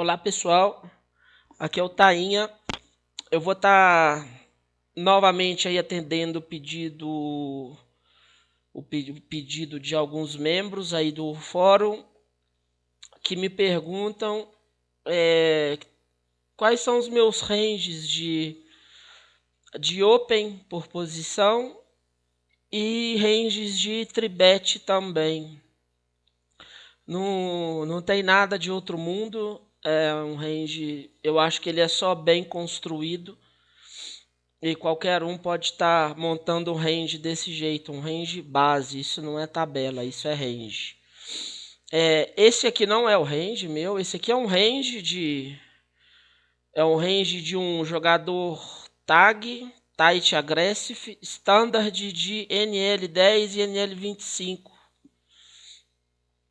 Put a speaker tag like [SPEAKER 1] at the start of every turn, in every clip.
[SPEAKER 1] Olá pessoal, aqui é o Tainha. Eu vou estar novamente aí atendendo o pedido de alguns membros aí do fórum que me perguntam quais são os meus ranges de open por posição e ranges de tribet também. Não tem nada de outro mundo, é um range, eu acho que ele é só bem construído. E qualquer um pode estar montando um range desse jeito, um range base. Isso não é tabela, isso é range. Esse aqui não é o range meu, esse aqui é um range de um jogador tag, tight aggressive, standard de NL10 e NL25.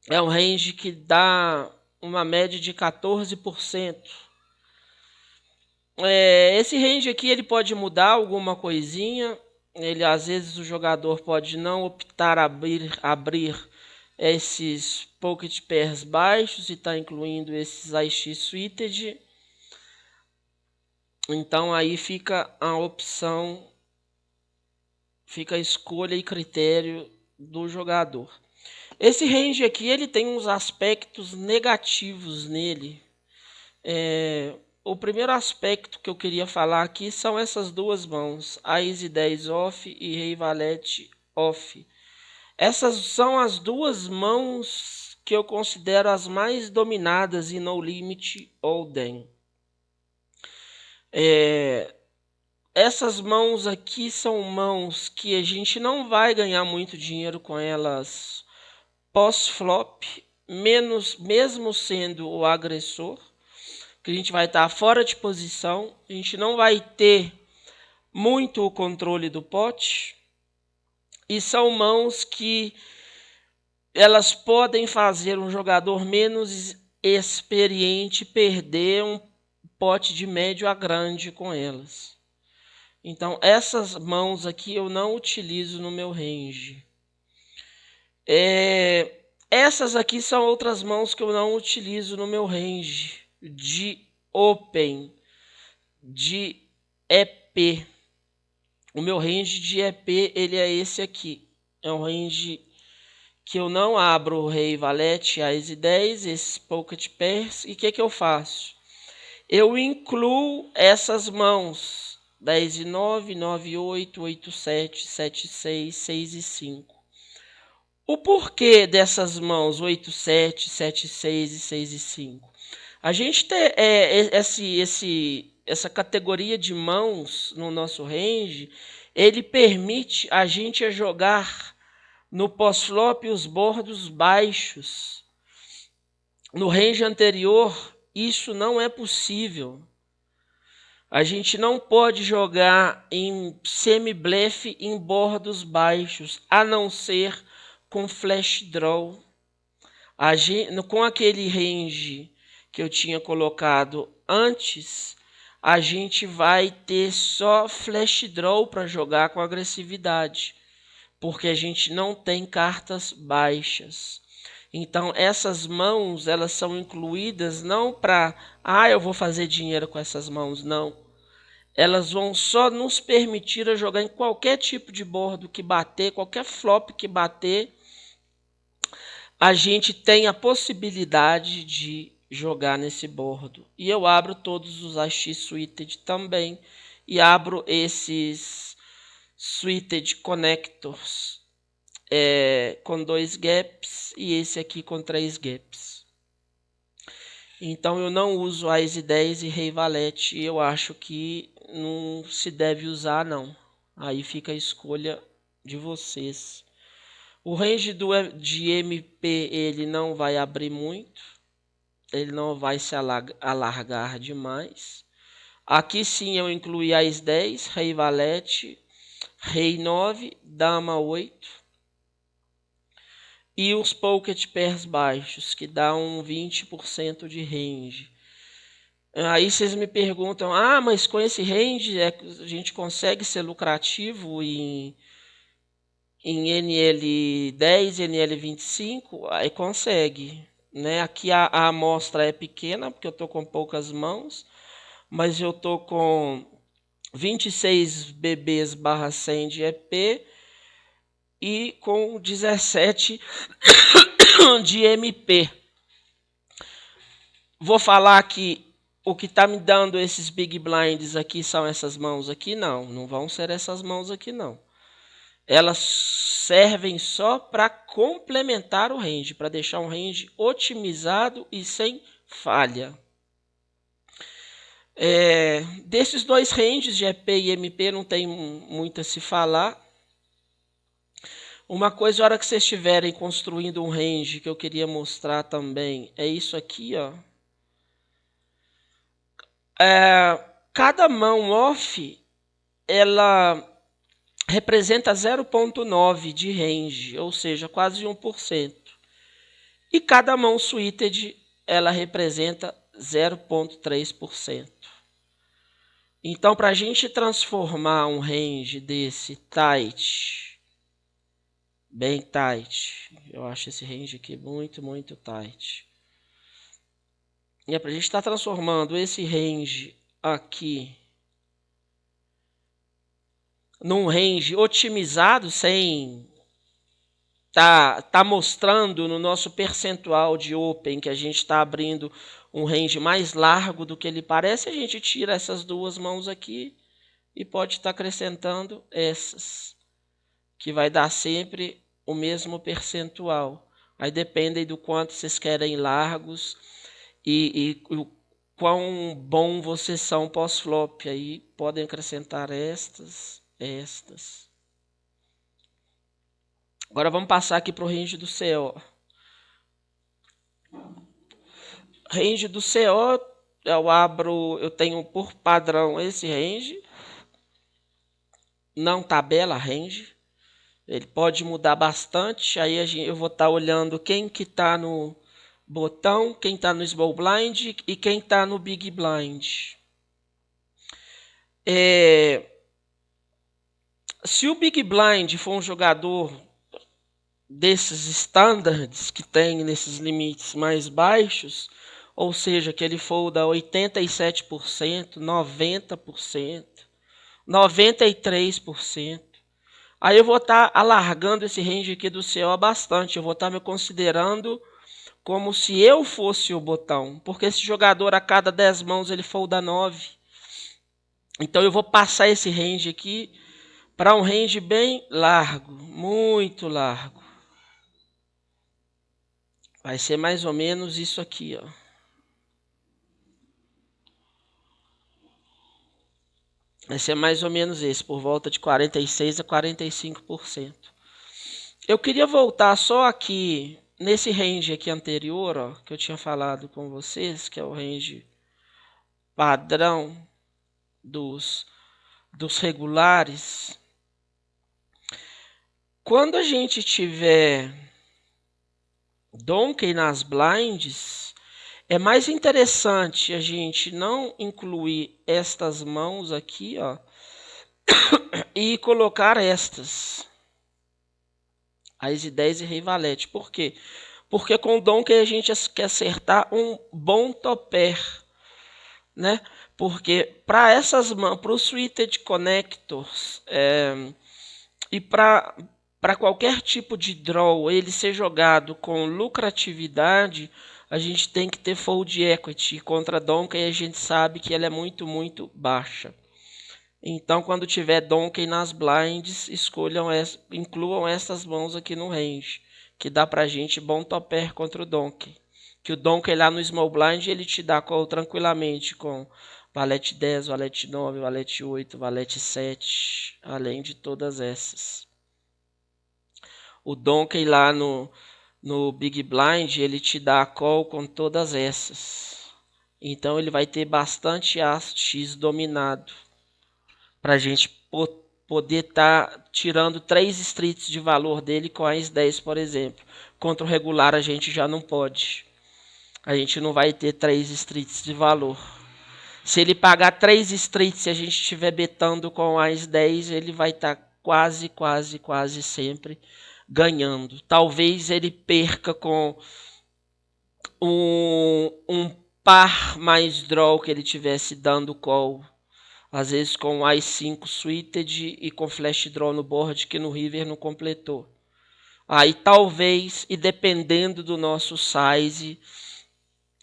[SPEAKER 1] É um range que dá uma média de 14%. Esse range aqui ele pode mudar alguma coisinha. Às vezes o jogador pode não optar abrir esses pocket pairs baixos e está incluindo esses IX suited. Então aí fica a opção, fica a escolha e critério do jogador. Esse range aqui ele tem uns aspectos negativos nele. O primeiro aspecto que eu queria falar aqui são essas duas mãos, Ace 10 off e Rei Valete off. Essas são as duas mãos que eu considero as mais dominadas em No Limit Hold'em. Essas mãos aqui são mãos que a gente não vai ganhar muito dinheiro com elas pós-flop, mesmo sendo o agressor, que a gente vai estar fora de posição, a gente não vai ter muito o controle do pote, e são mãos que elas podem fazer um jogador menos experiente perder um pote de médio a grande com elas. Então essas mãos aqui eu não utilizo no meu range. Essas aqui são outras mãos que eu não utilizo no meu range de open, de EP. O meu range de EP ele é esse aqui. É um range que eu não abro o Rei, Valete, Ace 10, esses pocket pairs. E o que eu faço? Eu incluo essas mãos 10 e 9, 9 e 8, 8 e 7, 7 e 6, 6 e 5. O porquê dessas mãos 8, 7, 7, 6 e 6 e 5? A gente tem essa categoria de mãos no nosso range, ele permite a gente jogar no pós-flop os bordos baixos. No range anterior, isso não é possível. A gente não pode jogar em semi-blefe em bordos baixos, a não ser com flash draw. Com aquele range que eu tinha colocado antes, a gente vai ter só flash draw para jogar com agressividade, porque a gente não tem cartas baixas. Então essas mãos elas são incluídas não para eu vou fazer dinheiro com essas mãos, não. Elas vão só nos permitir a jogar em qualquer tipo de bordo que bater, qualquer flop que bater, a gente tem a possibilidade de jogar nesse bordo. E eu abro todos os AX Suited também. E abro esses Suited Connectors com 2 gaps e esse aqui com 3 gaps. Então eu não uso Ace 10 e Rei Valete. E eu acho que não se deve usar não. Aí fica a escolha de vocês. O range de MP ele não vai abrir muito, ele não vai se alargar demais. Aqui sim eu incluí Ace 10, Rei Valete, Rei 9, Dama 8 e os pocket pairs baixos, que dá um 20% de range. Aí vocês me perguntam, mas com esse range a gente consegue ser lucrativo em NL10, NL25, aí consegue. né? Aqui a amostra é pequena, porque eu estou com poucas mãos, mas eu estou com 26 bebês/100 de EP e com 17 de MP. Vou falar que o que está me dando esses big blinds aqui são essas mãos aqui? Não vão ser essas mãos aqui não. Elas servem só para complementar o range, para deixar um range otimizado e sem falha. Desses dois ranges de EP e MP não tem muito a se falar. Uma coisa, a hora que vocês estiverem construindo um range, que eu queria mostrar também, é isso aqui, ó. Cada mão off, ela representa 0,9 de range, ou seja, quase 1%. E cada mão suited, ela representa 0,3%. Então, para a gente transformar um range desse tight, bem tight, eu acho esse range aqui muito, muito tight. E para a gente estar transformando esse range aqui num range otimizado, sem tá mostrando no nosso percentual de open que a gente está abrindo um range mais largo do que ele parece, a gente tira essas duas mãos aqui e pode estar acrescentando essas, que vai dar sempre o mesmo percentual. Aí depende do quanto vocês querem largos e o quão bom vocês são pós-flop. Aí podem acrescentar estas. Agora vamos passar aqui para o range do CO. Range do CO, eu tenho por padrão esse range. Não tabela range. Ele pode mudar bastante. Aí eu vou estar olhando quem que está no botão, quem está no small blind e quem está no big blind. Se o big blind for um jogador desses standards que tem nesses limites mais baixos, ou seja, que ele folda 87%, 90%, 93%, aí eu vou estar alargando esse range aqui do CO bastante. Eu vou estar me considerando como se eu fosse o botão, porque esse jogador a cada 10 mãos ele folda 9. Então eu vou passar esse range aqui para um range bem largo, muito largo. Vai ser mais ou menos isso aqui, ó. Vai ser mais ou menos esse, por volta de 46% a 45%. Eu queria voltar só aqui, nesse range aqui anterior, ó, que eu tinha falado com vocês, que é o range padrão dos regulares. Quando a gente tiver donkey nas blinds, é mais interessante a gente não incluir estas mãos aqui, ó, e colocar estas. As 10 e rei valete. Por quê? Porque com o donkey a gente quer acertar um bom topper, né? Porque para essas mãos, para os suited connectors e para qualquer tipo de draw ele ser jogado com lucratividade, a gente tem que ter fold equity. Contra donkey a gente sabe que ela é muito, muito baixa. Então, quando tiver donkey nas blinds, incluam essas mãos aqui no range, que dá pra gente bom topper contra o donkey. Que o donkey lá no small blind ele te dá call tranquilamente com valete 10, valete 9, valete 8, valete 7, além de todas essas. O donkey lá no big blind ele te dá call com todas essas. Então ele vai ter bastante as X dominado, para a gente poder estar tirando 3 streets de valor dele com as 10, por exemplo. Contra o regular a gente já não pode. A gente não vai ter 3 streets de valor. Se ele pagar 3 streets e a gente estiver betando com as 10, ele vai estar quase sempre ganhando. Talvez ele perca com um par mais draw que ele tivesse dando call, às vezes com i5 suited e com flash draw no board que no river não completou. Aí talvez, e dependendo do nosso size,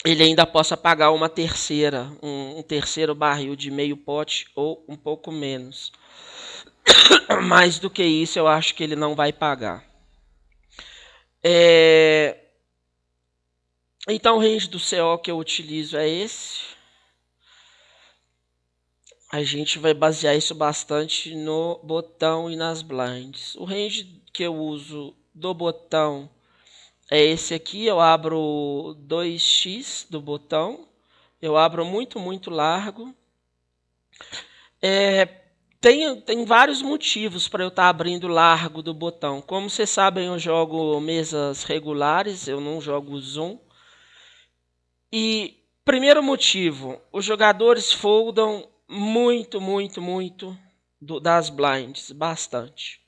[SPEAKER 1] ele ainda possa pagar uma terceira, um terceiro barril de meio pote ou um pouco menos. Mais do que isso, eu acho que ele não vai pagar. Então o range do CO que eu utilizo é esse. A gente vai basear isso bastante no botão e nas blinds. O range que eu uso do botão é esse aqui. Eu abro 2x do botão. Eu abro muito, muito largo. Tem vários motivos para eu estar abrindo largo do botão. Como vocês sabem, eu jogo mesas regulares, eu não jogo zoom. E primeiro motivo, os jogadores foldam muito, muito, muito das blinds, bastante.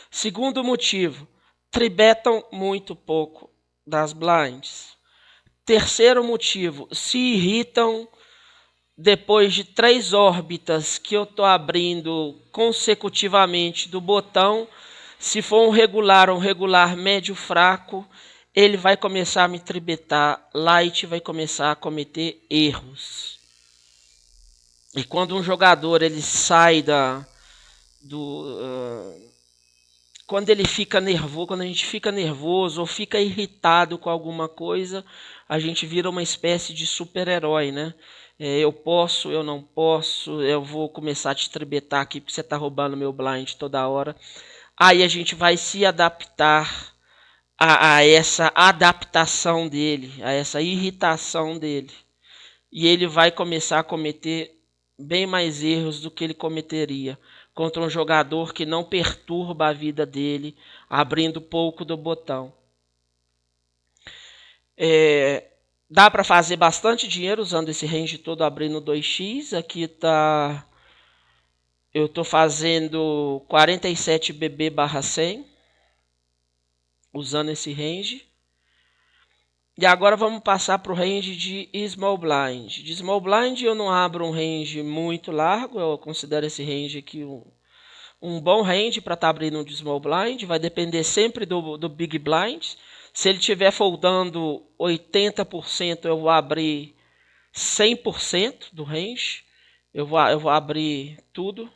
[SPEAKER 1] Segundo motivo, tribetam muito pouco das blinds. Terceiro motivo, se irritam depois de 3 órbitas que eu estou abrindo consecutivamente do botão. Se for um regular médio fraco, ele vai começar a me tribetar, light vai começar a cometer erros. E quando um jogador ele sai quando ele fica nervoso, quando a gente fica nervoso ou fica irritado com alguma coisa, a gente vira uma espécie de super-herói, né? Eu posso, eu não posso, eu vou começar a te tribetar aqui porque você está roubando meu blind toda hora. Aí a gente vai se adaptar a essa adaptação dele, a essa irritação dele. E ele vai começar a cometer bem mais erros do que ele cometeria contra um jogador que não perturba a vida dele, abrindo pouco do botão. Dá para fazer bastante dinheiro usando esse range todo abrindo 2x. Aqui tá... Eu estou fazendo 47 BB/100 usando esse range. E agora vamos passar para o range de Small Blind. De Small Blind eu não abro um range muito largo, eu considero esse range aqui um bom range para estar abrindo um de Small Blind. Vai depender sempre do Big Blind. Se ele estiver foldando 80%, eu vou abrir 100% do range. Eu vou abrir tudo,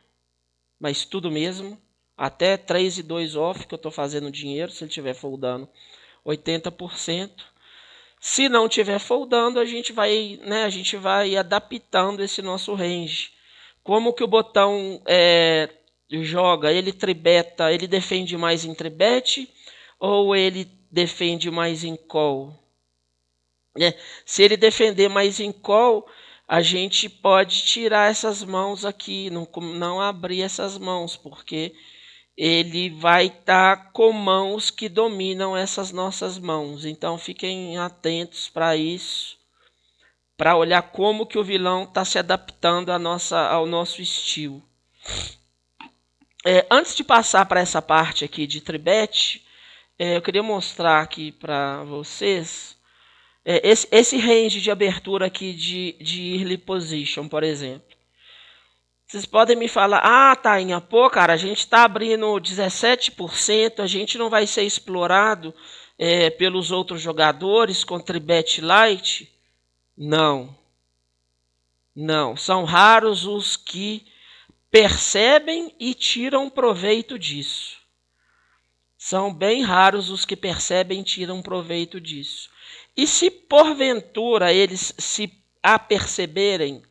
[SPEAKER 1] mas tudo mesmo. Até 3 e 2 off que eu estou fazendo dinheiro, se ele estiver foldando 80%. Se não estiver foldando, a gente vai adaptando esse nosso range. Como que o botão joga? Ele tribeta, ele defende mais em tribet ou ele defende mais em call? Se ele defender mais em call, a gente pode tirar essas mãos aqui, não abrir essas mãos, porque ele vai estar com mãos que dominam essas nossas mãos. Então fiquem atentos para isso, para olhar como que o vilão está se adaptando ao nosso estilo. Antes de passar para essa parte aqui de tribet, eu queria mostrar aqui para vocês esse range de abertura aqui de early position, por exemplo. Vocês podem me falar, Tainha, cara, a gente está abrindo 17%, a gente não vai ser explorado pelos outros jogadores com tribet light? Não. Não, são raros os que percebem e tiram proveito disso. São bem raros os que percebem e tiram proveito disso. E se porventura eles se aperceberem,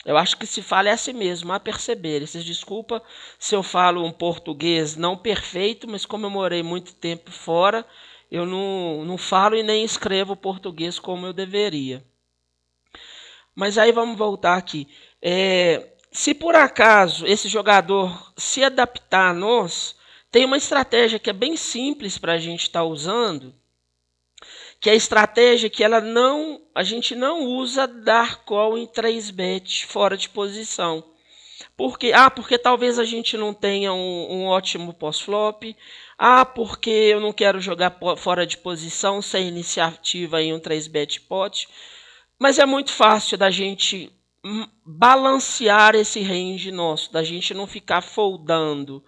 [SPEAKER 1] eu acho que se fala é assim mesmo, a perceber. Vocês desculpa se eu falo um português não perfeito, mas como eu morei muito tempo fora, eu não falo e nem escrevo português como eu deveria. Mas aí vamos voltar aqui. Se por acaso esse jogador se adaptar a nós, tem uma estratégia que é bem simples para a gente estar usando, que é a estratégia que a gente não usa dar call em 3-bet fora de posição. Porque talvez a gente não tenha um ótimo pós-flop, Ah, porque eu não quero jogar fora de posição, sem iniciativa em um 3-bet pot. Mas é muito fácil da gente balancear esse range nosso, da gente não ficar foldando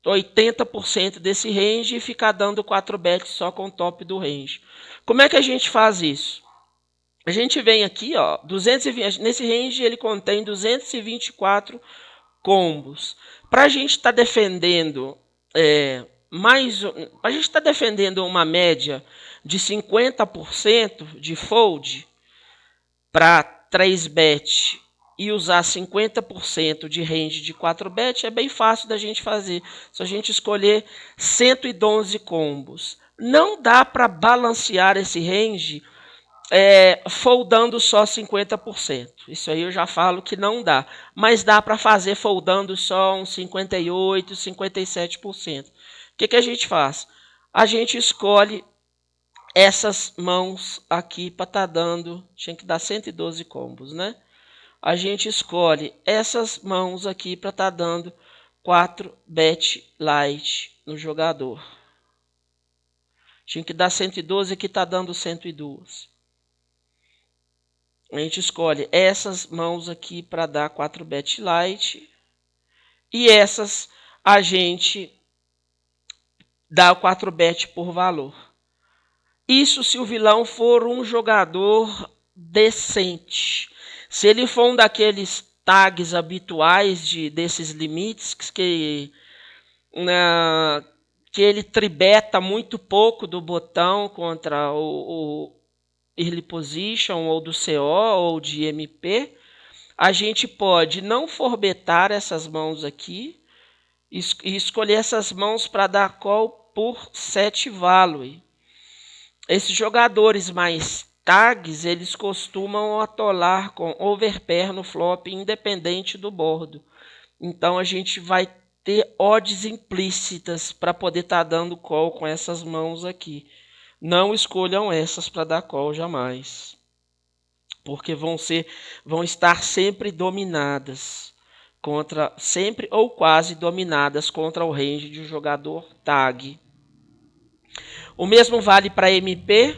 [SPEAKER 1] 80% desse range e ficar dando 4 bets só com o top do range. Como é que a gente faz isso? A gente vem aqui, ó, 220, nesse range ele contém 224 combos. Para a gente estar defendendo a gente está defendendo uma média de 50% de fold para 3-bet e usar 50% de range de 4-bet é bem fácil da gente fazer. Se a gente escolher 112 combos. Não dá para balancear esse range foldando só 50%. Isso aí eu já falo que não dá. Mas dá para fazer foldando só uns 58%, 57%. O que a gente faz? A gente escolhe essas mãos aqui para estar dando, tinha que dar 112 combos, né? A gente escolhe essas mãos aqui para estar dando 4 bet light no jogador. Tinha que dar 112, aqui está dando 102. A gente escolhe essas mãos aqui para dar 4 bet light. E essas a gente dá 4 bet por valor. Isso se o vilão for um jogador decente. Se ele for um daqueles tags habituais desses limites que ele tribeta muito pouco do botão contra o early position ou do CO ou de MP, a gente pode não forbetar essas mãos aqui e escolher essas mãos para dar call por 7 value. Esses jogadores mais tags, eles costumam atolar com overpair no flop independente do bordo. Então a gente vai ter odds implícitas para poder estar dando call com essas mãos aqui. Não escolham essas para dar call jamais, porque vão estar sempre dominadas sempre ou quase dominadas contra o range de um jogador tag. O mesmo vale para MP.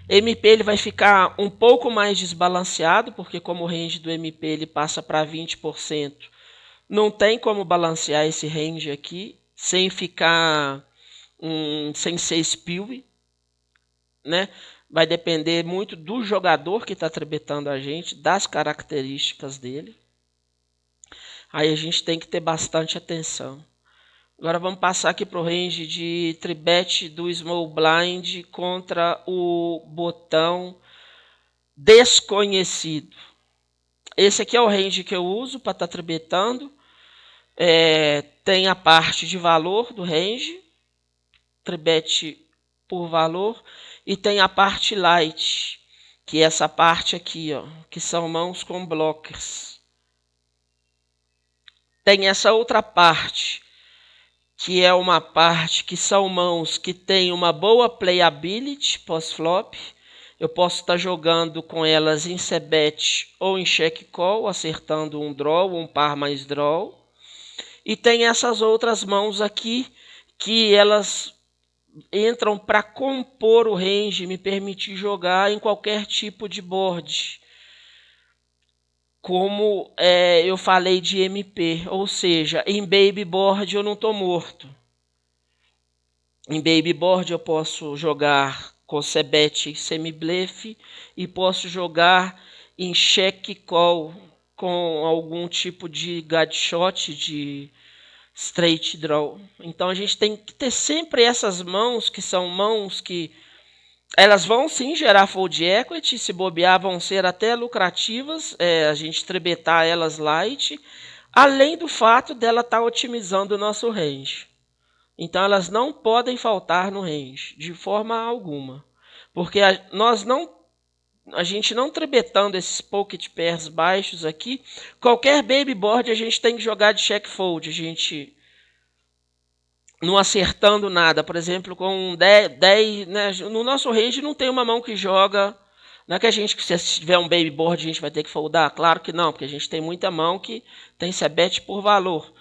[SPEAKER 1] MP ele vai ficar um pouco mais desbalanceado, porque como o range do MP ele passa para 20%, não tem como balancear esse range aqui sem ficar sem ser spill, né? Vai depender muito do jogador que está tribetando a gente, das características dele. Aí a gente tem que ter bastante atenção. Agora vamos passar aqui para o range de tribet do small blind contra o botão desconhecido. Esse aqui é o range que eu uso para estar tribetando. Tem a parte de valor do range, tribet por valor, e tem a parte light, que é essa parte aqui, ó, que são mãos com blockers. Tem essa outra parte, que é uma parte que são mãos que tem uma boa playability pós-flop. Eu posso estar jogando com elas em c-bet ou em check call, acertando um draw, um par mais draw. E tem essas outras mãos aqui, que elas entram para compor o range, me permitir jogar em qualquer tipo de board. Como eu falei de MP, ou seja, em baby board eu não estou morto. Em baby board eu posso jogar com c-bet semi-bluff e posso jogar em check call com algum tipo de gadshot, de straight draw. Então a gente tem que ter sempre essas mãos, que são mãos que elas vão sim gerar fold equity, se bobear vão ser até lucrativas, a gente tribetar elas light, além do fato dela estar otimizando o nosso range. Então elas não podem faltar no range, de forma alguma. Porque a gente não tribetando esses pocket pairs baixos aqui, qualquer baby board a gente tem que jogar de check fold. A gente não acertando nada, por exemplo, com 10, né? No nosso range não tem uma mão que joga. Não é que se tiver um baby board, a gente vai ter que foldar? Claro que não, porque a gente tem muita mão que tem c-bet por valor.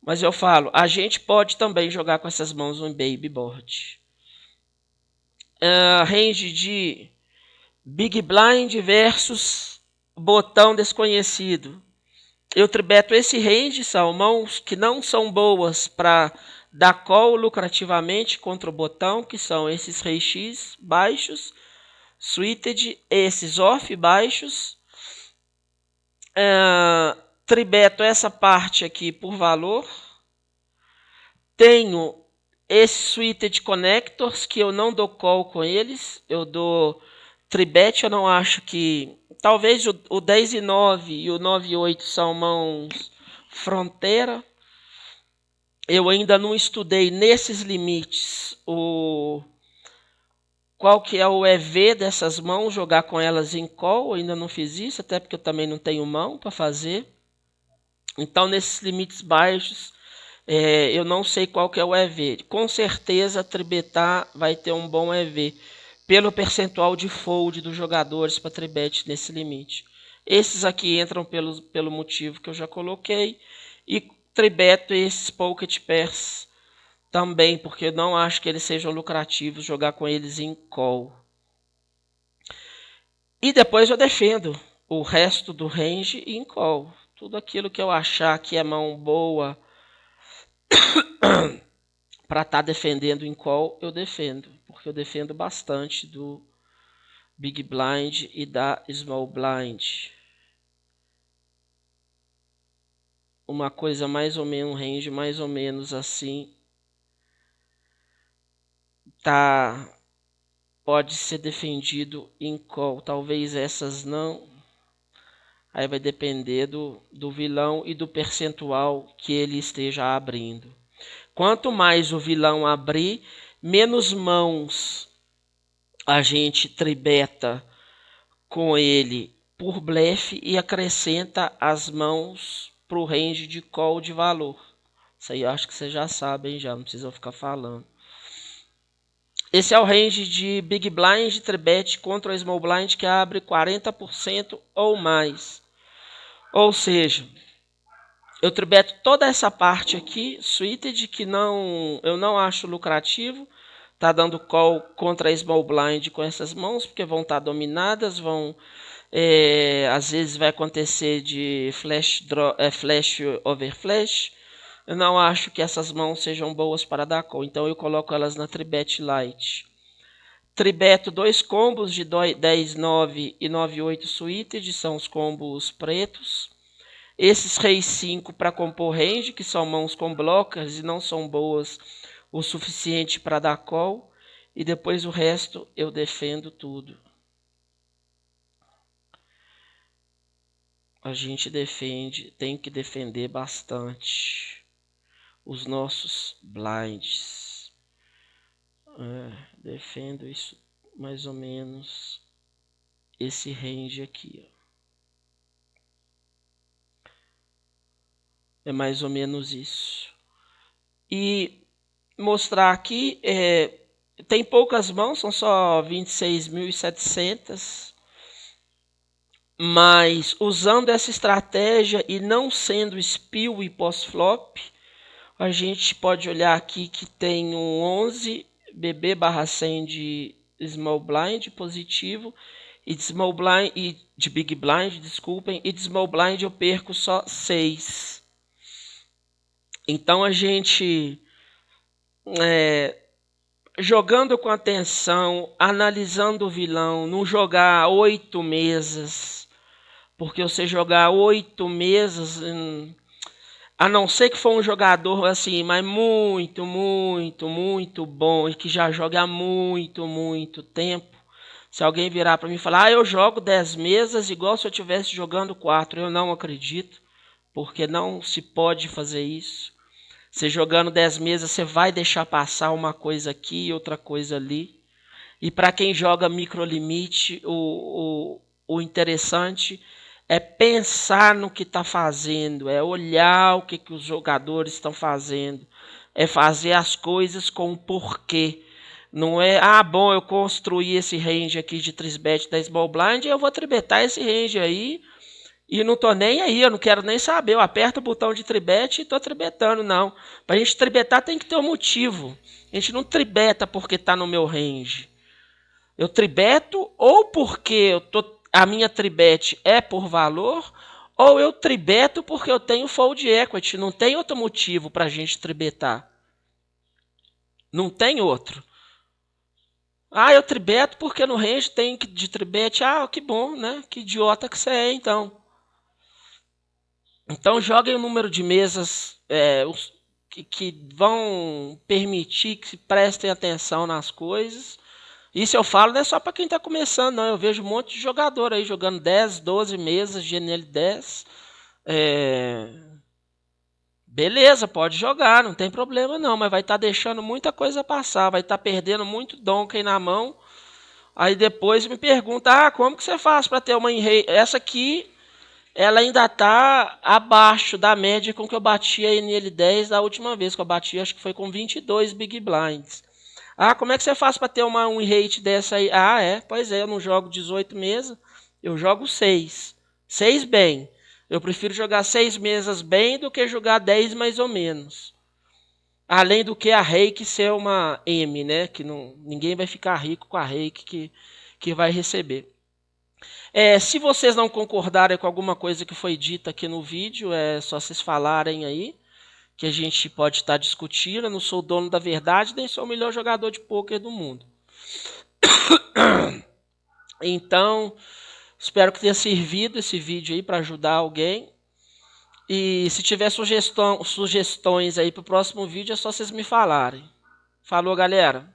[SPEAKER 1] Mas eu falo, a gente pode também jogar com essas mãos no baby board. Range de Big Blind versus botão desconhecido. Eu tribeto esse range, são mãos que não são boas para dar call lucrativamente contra o botão, que são esses rei X baixos, suited, esses off baixos. Tribeto essa parte aqui por valor. Tenho esse suited connectors que eu não dou call com eles, eu dou tribet. Eu não acho que... Talvez o 10 e 9 e o 9 e 8 são mãos fronteira. Eu ainda não estudei nesses limites qual que é o EV dessas mãos, jogar com elas em call. Eu ainda não fiz isso, até porque eu também não tenho mão para fazer. Então, nesses limites baixos, eu não sei qual que é o EV. Com certeza, tribetar vai ter um bom EV, pelo percentual de fold dos jogadores para tribet nesse limite. Esses aqui entram pelo motivo que eu já coloquei. E tribeto esses pocket pairs também, porque eu não acho que eles sejam lucrativos jogar com eles em call. E depois eu defendo o resto do range em call. Tudo aquilo que eu achar que é mão boa para estar defendendo em call, eu defendo. Porque eu defendo bastante do Big Blind e da Small Blind. Uma coisa mais ou menos, um range mais ou menos assim, pode ser defendido em call. Talvez essas não. Aí vai depender do vilão e do percentual que ele esteja abrindo. Quanto mais o vilão abrir, menos mãos a gente tribeta com ele por blefe e acrescenta as mãos para o range de call de valor. Isso aí eu acho que vocês já sabem, já não precisam ficar falando. Esse é o range de Big Blind tribet contra o Small Blind, que abre 40% ou mais. Ou seja, eu tribeto toda essa parte aqui, suited, que eu não acho lucrativo. Tá dando call contra a Small Blind com essas mãos, porque vão estar dominadas, às vezes vai acontecer de flash over flash. Eu não acho que essas mãos sejam boas para dar call, então eu coloco elas na tribet light. Tribeto dois combos de 10-9 e 9-8 suited, são os combos pretos. Esses rei 5 para compor range, que são mãos com blockers e não são boas o suficiente para dar call. E depois o resto eu defendo tudo. A gente tem que defender bastante os nossos blinds. Defendo isso mais ou menos, esse range aqui, ó. É mais ou menos isso. E mostrar aqui, tem poucas mãos, são só 26.700. Mas usando essa estratégia e não sendo spill e pós-flop, a gente pode olhar aqui que tem um 11 BB/100 de Small Blind positivo e de Small Blind e de Big Blind, desculpem, e de Small Blind eu perco só 6. Então a gente jogando com atenção, analisando o vilão, não jogar 8 mesas, porque você jogar 8 mesas, a não ser que for um jogador assim, mas muito, muito, muito bom e que já joga há muito, muito tempo. Se alguém virar para mim e falar, eu jogo 10 mesas igual se eu estivesse jogando 4, eu não acredito, porque não se pode fazer isso. Você jogando 10 mesas, você vai deixar passar uma coisa aqui e outra coisa ali. E para quem joga microlimite, o interessante é pensar no que está fazendo, é olhar o que os jogadores estão fazendo, é fazer as coisas com o porquê. Não é, bom, eu construí esse range aqui de 3-bet da Small Blind, eu vou tribetar esse range aí E não tô nem aí, eu não quero nem saber. Eu aperto o botão de tribet e tô tribetando, não. Pra gente tribetar tem que ter um motivo. A gente não tribeta porque tá no meu range. Eu tribeto ou porque a minha tribet é por valor, ou eu tribeto porque eu tenho fold equity. Não tem outro motivo pra gente tribetar. Não tem outro. Ah, eu tribeto porque no range tem de tribet. Ah, que bom, né? Que idiota que você é, então. Então joguem o número de mesas que vão permitir que se prestem atenção nas coisas. Isso eu falo não é só para quem está começando, não. Eu vejo um monte de jogador aí jogando 10, 12 mesas de NL10. É... Beleza, pode jogar, não tem problema não, mas vai estar deixando muita coisa passar, vai estar perdendo muito Donkey na mão. Aí depois me pergunta, como que você faz para ter uma enrei? Essa aqui, ela ainda está abaixo da média com que eu bati a NL10 da última vez que eu bati, acho que foi com 22 Big Blinds. Como é que você faz para ter uma win rate dessa aí? Pois é, eu não jogo 18 mesas, eu jogo 6. 6 bem. Eu prefiro jogar 6 mesas bem do que jogar 10 mais ou menos. Além do que a rake ser uma M, né? Que não, ninguém vai ficar rico com a rake que vai receber. Se vocês não concordarem com alguma coisa que foi dita aqui no vídeo, é só vocês falarem aí, que a gente pode estar discutindo. Eu não sou o dono da verdade, nem sou o melhor jogador de pôquer do mundo. Então, espero que tenha servido esse vídeo aí para ajudar alguém. E se tiver sugestões aí para o próximo vídeo, é só vocês me falarem. Falou, galera!